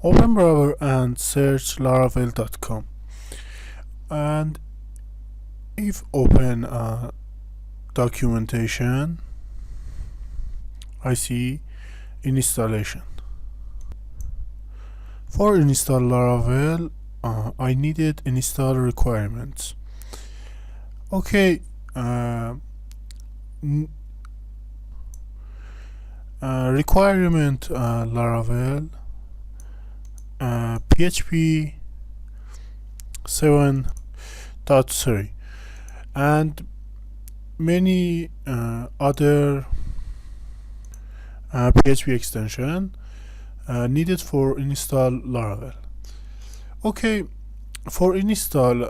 Open browser and search laravel.com, and if open documentation, I see installation. For install Laravel, I needed install requirements. Okay, requirement Laravel PHP 7.3 and many other PHP extension needed for install Laravel. Okay, for install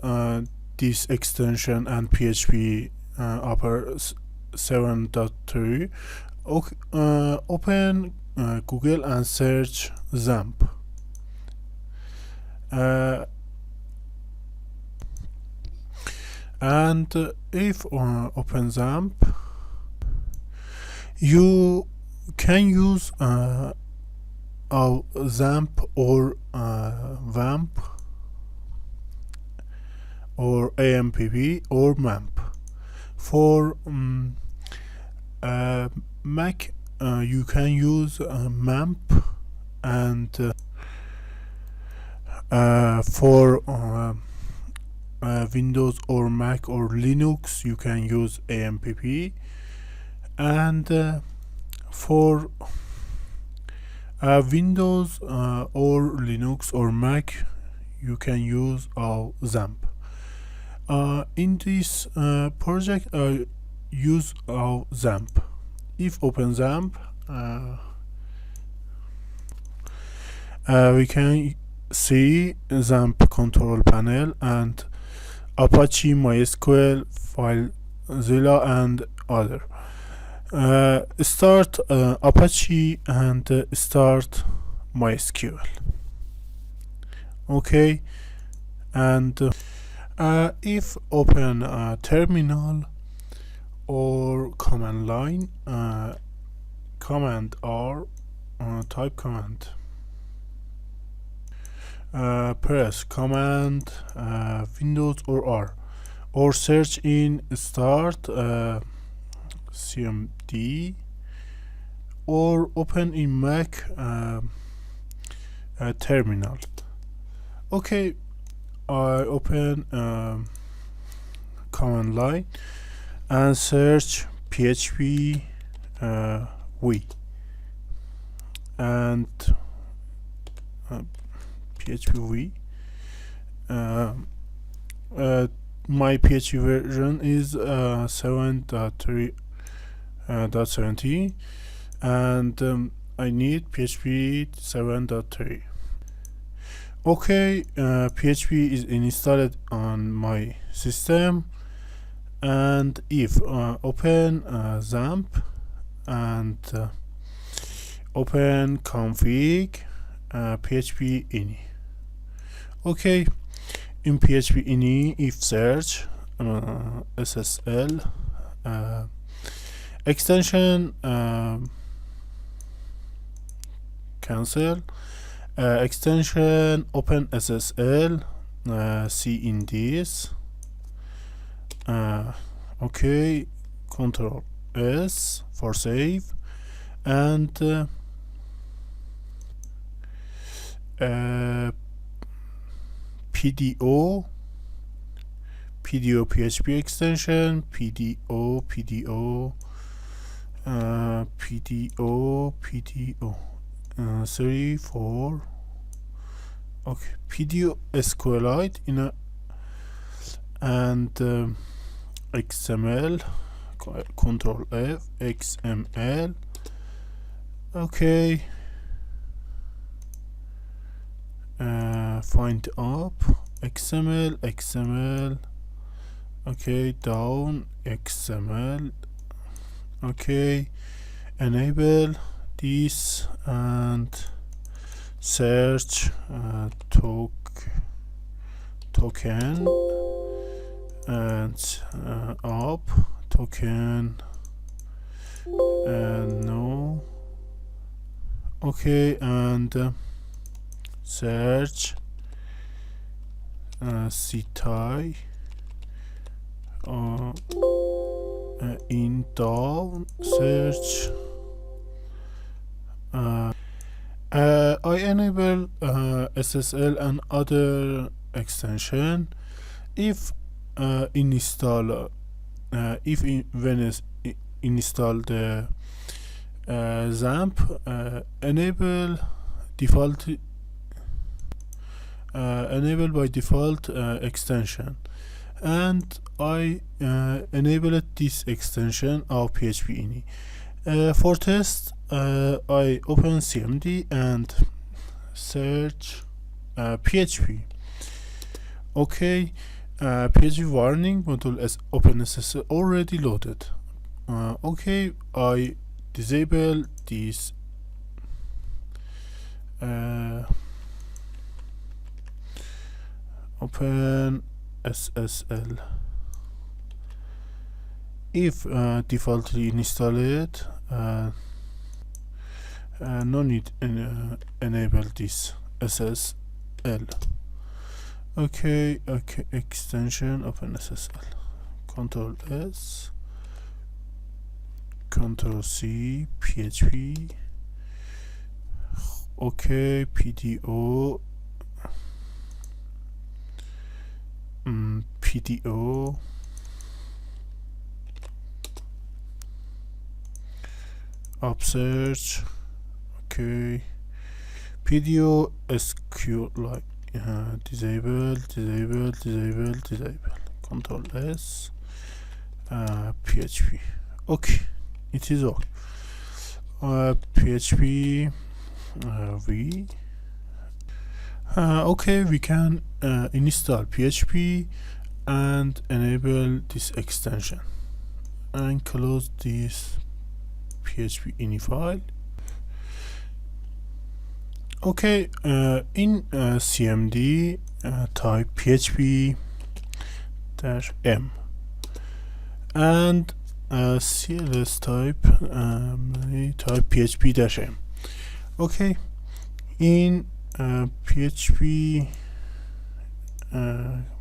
this extension and PHP upper 7.3, open Google and search xampp. And if open xampp, you can use xampp or vamp or xampp or mamp. For Mac, you can use mamp, and for Windows or Mac or Linux, you can use xampp, and for Windows or Linux or Mac, you can use xampp. In this project, I use xampp. If open xampp, we can see xampp control panel and Apache, MySQL, FileZilla, and other. Start Apache and start MySQL. Okay, and if open terminal or command line, command R, type command, press command Windows or R, or search in start cmd, or open in Mac terminal. Okay, I open command line and search php v and php v. My PHP version is 7.3.70, and I need PHP 7.3. Okay, PHP is installed on my system, and if open xampp and open config php ini. Okay, in php ini, if search ssl extension cancel, extension open ssl, see in this. Okay, Control S for save, and PDO PHP extension, PDO PDO 3 4. Okay, PDO SQLite in a, and XML, Control F, XML. Okay, find up XML. Okay, down XML. Okay, enable this and search token and up token and no. Okay, and search cti in down search. I enable SSL and other extension if install when install the XAMPP enable default enable by default extension, and I enabled this extension of PHP ini. For test, I open CMD and search PHP. Okay, PHP warning module as OpenSSL already loaded. Okay, I disable this open SSL. If defaultly installed, no need enable this SSL. Okay, extension open SSL. Control S, Control C, PHP. Okay, PDO. PDO. Upsearch. Okay, PDO SQLite. Disable. Control S. PHP. Okay, it is all. PHP v. Okay, we can install PHP and enable this extension and close this PHP ini file. Okay, in CMD type PHP -m and CLS type PHP -m. Okay, in PHP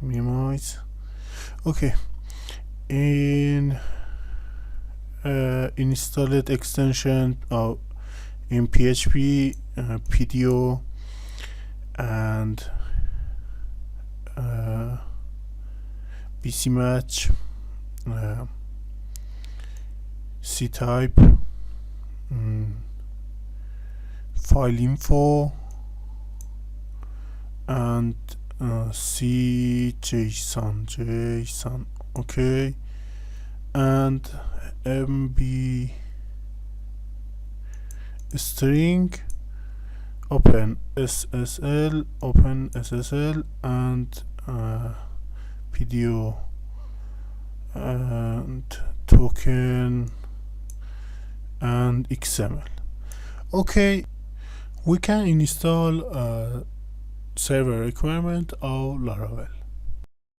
minimize. Okay, in installed extension of in PHP PDO and BC match, C type, file info, and C JSON. Okay, and MB string open SSL and PDO and token and XML. Okay, we can install server requirement of Laravel.